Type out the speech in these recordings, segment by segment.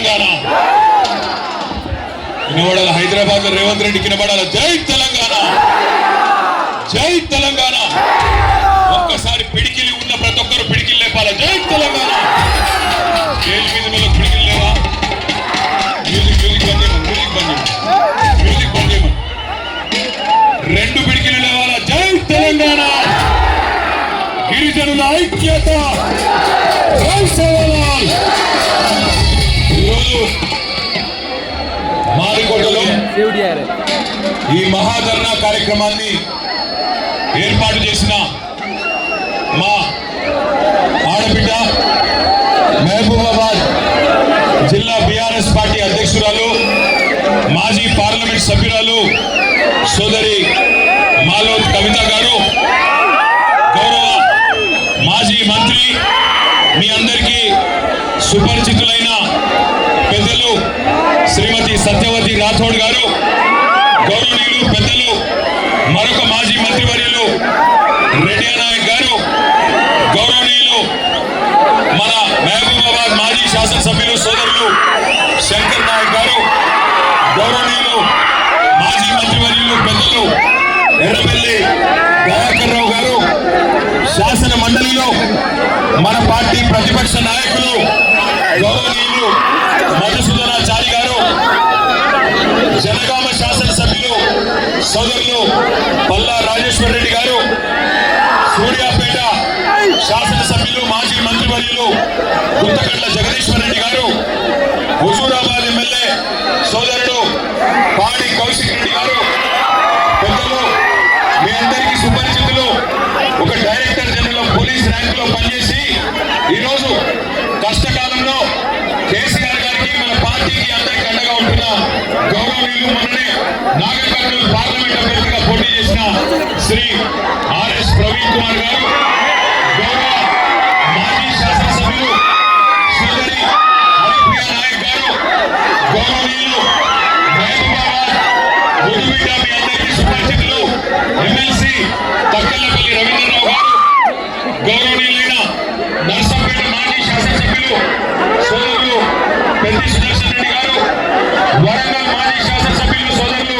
తెలంగాణ. వినబడాలి హైదరాబాద్ లో రేవంత్ రెడ్డి వినబడాలి జై తెలంగాణ, జై తెలంగాణ. ఒక్కసారి పిడికిలి ఉన్న ప్రతి ఒక్కరు పిడికిలు లేపాలి జై తెలంగాణ. స్టేజ్ మీద మీద పిడికిలు లేవా? మ్యూజిక్ బంద్ చేయమని, మ్యూజిక్ బంద్ చేయమని. రెండు పిడికిలు లేవాలా జై తెలంగాణ. గిరిజనుల ఐక్యత. ఈరోజు మారికోటలో ఈ మహాధర్నా కార్యక్రమాన్ని ఏర్పాటు చేసిన మా ఆడబిడ్డ మహబూబాబాద్ జిల్లా బీఆర్ఎస్ పార్టీ అధ్యక్షురాలు, మాజీ పార్లమెంట్ సభ్యురాలు సోదరి మాలోత్ కవిత గారు, గౌరవ మాజీ మంత్రి, మీ అందరికీ సుపరిచితులైన పెద్దలు శ్రీమతి సత్యవతి రాథోడ్ గారు, గౌరవనీయులు పెద్దలు మరొక మాజీ మంత్రివర్యులు రెడ్డి నాయక్ గారు, గౌరవనీయులు మన మహబూబాబాద్ మాజీ శాసనసభ్యులు సోదరులు శంకర్ నాయక్ గారు, గౌరవనీయులు మాజీ మంత్రివర్యులు పెద్దలు ఎర్రబెల్లి దయాకర్ రావు గారు, శాసన మండలిలో మన పార్టీ ప్రతిపక్ష నాయకులు గౌరవనీయులు మధుసూదనాచారి గారు, జనగామ శాసనసభ్యులు సోదరులు పల్లా రాజేశ్వర్ రెడ్డి గారు, సూర్యాపేట శాసనసభ్యులు మాజీ మంత్రివర్యులు గుంతకట్ల జగదీశ్వర్ రెడ్డి గారు, హుజూరాబాద్ ఎమ్మెల్యే సోదరుడు పాడి కౌశిక్ రెడ్డి గారు, పెద్దలు మీ అందరికీ సుపరిచితులు, ఒక డైరెక్టర్ జనరల్ ఆఫ్ పోలీస్ ర్యాంకులో పనిచేసి ఈరోజు కష్టకాలంలో కేసీఆర్ గారికి మన పార్టీకి అందరికీ అండగా ఉంటున్న గౌరవనీయులు మొన్ననే నాగర్ కర్నూలు పార్లమెంట్ అభ్యర్థిగా పోటీ చేసిన శ్రీ ఆర్ఎస్ ప్రవీణ్ కుమార్ గారు, గౌరవ మాజీ శాసనసభ్యులు సోదరి హరిప్రియ నాయక్ గారు, గౌరవనీయులు మహబూబాబాద్ గుడిబిడ్డ మీ అందరికీ సుపరిచితులు ఎమ్మెల్సీ తక్కలపల్లి రవీంద్రరావు గారు, గౌరవనీయులైన నర్సంపేట మాజీ శాసనసభ్యులు సోదరులు పెద్ది సుదర్శన్ రెడ్డి గారు, వరంగల్ మాజీ శాసనసభ్యులు సోదరులు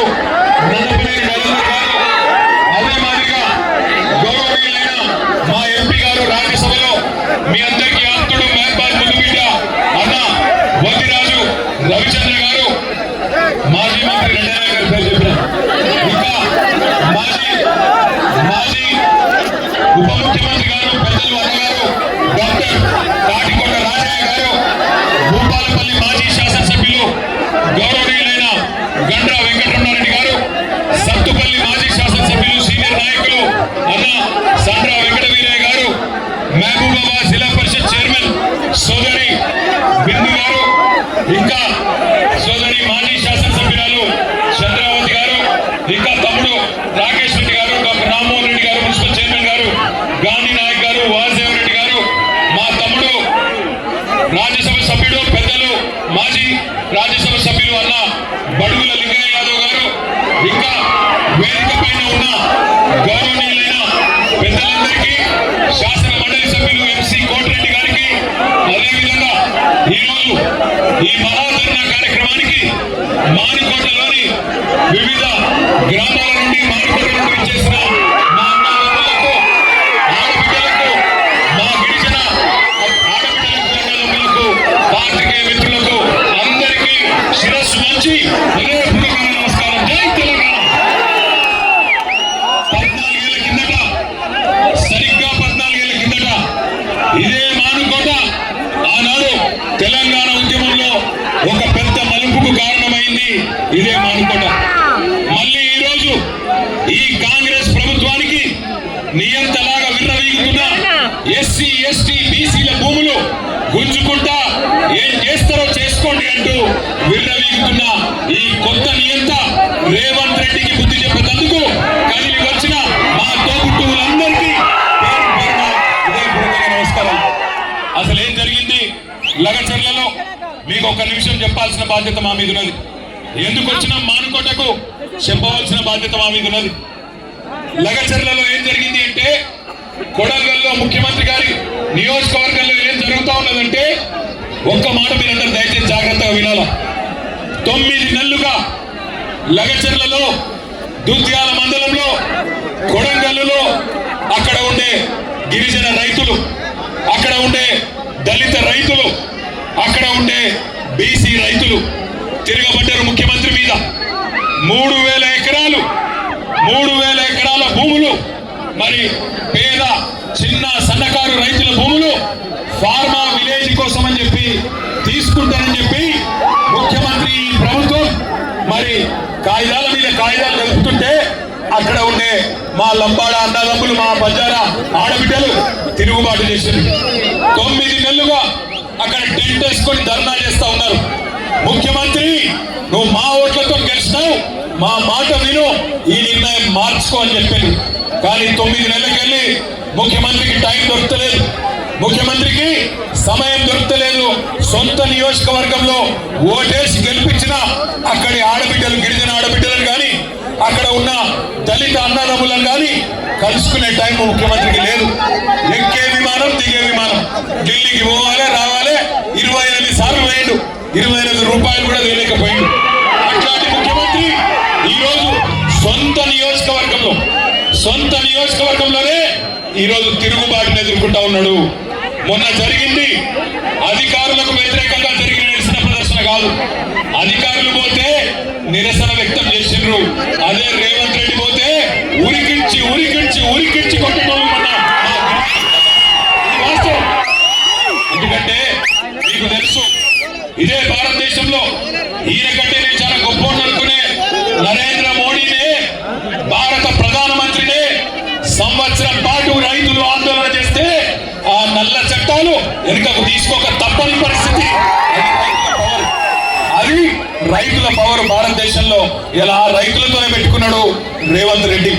నందపల్లి నరేంద్ర గారు, అదే మాదిరిగా గౌరవనీయులైన మా ఎంపీ గారు రాజ్యసభలో మీ అందరికీ ఆప్తుడు మహబాద్ ముద్దుబిడ్డ అన్న వదిరాజు రవిచంద్ర గారు, మాజీ మంత్రి రెడ్డి గారు పేరు చెప్పిన, ఇంకా మాజీ ఉప ముఖ్యమంత్రి గారు పెద్దలు అన్నగారు డాక్టర్ తాటికొండ రాజయ్య గారు, భూపాలపల్లి మాజీ శాసనసభ్యులు గౌరవనీయులైన గండ్ర వెంకటరమణారెడ్డి గారు, సత్తుపల్లి మాజీ శాసనసభ్యులు సీనియర్ నాయకులు అన్న సండ్ర వెంకటవీరయ్య గారు, మహబూబాబాద్ జిల్లా పరిషత్ చైర్మన్ సోదరి బిందు గారు, ఇంకా సోదరి మాజీ శాసనసభ్యురాలు చంద్రావతి గారు, ఇంకా తమ్ముడు రాకేష్ రెడ్డి గారు, డాక్టర్ రామ్మోహన్ రెడ్డి గారు మున్సిపల్ చైర్మన్ గారు, గాంధీ నాయక్ గారు, వాసుదేవ్ రెడ్డి గారు, మా తమ్ముడు రాజ్యసభ సభ్యుడు పెద్దలు మాజీ రాజ్యసభ సభ్యులు అన్న బడుగుల లింగయ్య యాదవ్ గారు, ఇంకా వేదిక పైన ఉన్న గౌరవనీయులైన పెద్దలందరికీ, శాసన మండలి సభ్యులు ఎంసీ కోటిరెడ్డి గారికి, అదేవిధంగా ఈరోజు ఈ మహాధర్నా కార్యక్రమానికి మానికోటలోని వివిధ గ్రామాల నుండి మానికోట నుండి వచ్చేసిన మా అన్నదమ్ములకు, ఆడబిడ్డలకు, మా గిరిజన ఆడబిడ్డలకు, పాత్రికేయ మిత్రులకు అందరికీ శిరస్సు వంచి హృదయపూర్వక నమస్కారం. జై తెలంగాణ. 14 ఏళ్ల కిందట, సరిగ్గా 14 ఏళ్ల కిందట ఇదే మానుకోట ఆనాడు తెలంగాణ ఉద్యమంలో ఒక పెద్ద మలుపుకు కారణమైంది. ఇదే మానుకోట. మళ్ళీ ఈరోజు ఈ కాంగ్రెస్ ప్రభుత్వానికి నియంతలాగా విర్రవీగుతున్న ఎస్సీ ఎస్టీ బీసీల భూములు గుంజుకుంటా ఏం చేస్తారో చేసుకోండి అంటూ విర్రవీగుతున్న ఈ కొత్త నియంత రేవంత్ రెడ్డికి బుద్ధి చెప్పేందుకు కదిలి వచ్చిన మా తోబుట్టువులందరికీ నమస్కారం. అసలు ఏం జరిగింది లగచర్లలో మీకు ఒక నిమిషం చెప్పాల్సిన బాధ్యత మా మీద ఉన్నది. ఎందుకు వచ్చిన మానుకోటకు చెప్పవలసిన బాధ్యత మా మీద ఉన్నది. లగచర్లలో ఏం జరిగింది అంటే, కొడంగల్లో ముఖ్యమంత్రి గారి నియోజకవర్గంలో ఏం జరుగుతా ఉన్నదంటే, ఒక్క మాట మీరందరూ దయచేసి జాగ్రత్తగా బాగా వినాల. 9 నెలలుగా లగచర్లలో, దుద్యాల మండలంలో, కొడంగల్లులో అక్కడ ఉండే గిరిజన రైతులు, అక్కడ ఉండే దళిత రైతులు, అక్కడ ఉండే బీసీ రైతులు తిరగబడ్డారు ముఖ్యమంత్రి మీద. 3,000 ఎకరాలు, 3,000 ఎకరాల భూములు, మరి పేద చిన్న సన్నకారు రైతుల భూములు ఫార్మా విలేజ్ కోసం అని చెప్పి తీసుకుంటారని చెప్పి ముఖ్యమంత్రి ప్రభుత్వం మరి కాగితాల మీద కాగితాలు కలుపుతుంటే అక్కడ ఉండే మా లంబాడ అన్నదమ్ములు, మా బంజారా ఆడబిడ్డలు తిరుగుబాటు చేశారు. 9 నెలలుగా అక్కడ టెంట్ వేసుకొని ధర్నా చేస్తా ఉన్నారు. ముఖ్యమంత్రి, నువ్వు మా ఓట్లతో గెలిచినావు, మా మాట విను, ఈ నిర్ణయం మార్చుకో అని చెప్పారు. కానీ 9 నెలలకెళ్ళి ముఖ్యమంత్రికి టైం దొరకలేదు, ముఖ్యమంత్రికి సమయం దొరకలేదు. సొంత నియోజకవర్గంలో ఓటేసి గెలిపించిన అక్కడి ఆడబిడ్డలు, గిరిజన ఆడబిడ్డలను కానీ, అక్కడ ఉన్న దళిత అన్నదమ్ములను కానీ కలుసుకునే టైం ముఖ్యమంత్రికి లేదు. ఎక్కే విమానం, దిగే విమానం, ఢిల్లీకి పోవాలి రావాలి, 28 సార్లు వేయండు, 28 రూపాయలు కూడా వేయలేకపోయిండు. అట్లాంటి ముఖ్యమంత్రి ఈరోజు సొంత నియోజకవర్గంలోనే ఈరోజు తిరుగుబాటును ఎదుర్కొంటా ఉన్నాడు. మొన్న జరిగింది అధికారులకు వ్యతిరేకంగా జరిగిన నిరసన ప్రదర్శన కాదు. అధికారులు పోతే నిరసన వ్యక్తం చేసిండ్రు, అదే రేవంత్ రెడ్డి పోతే ఉరికించి కొట్టడం వాస్తవం. ఎందుకంటే మీకు తెలుసు, ఇదే భారతదేశంలో ఈయన కంటే నేను చాలా గొప్ప అనుకునే నరేంద్ర మోడీనే, భారత ప్రధానమంత్రినే సంవత్సరం పాటు రైతులు ఆందోళన చేస్తే ఆ నల్ల చట్టాలు వెనుకకు తీసుకోక తప్పని పరిస్థితి. అది రైతుల పవర్ భారతదేశంలో. ఇలా రైతులతోనే పెట్టుకున్నాడు రేవంత్ రెడ్డి.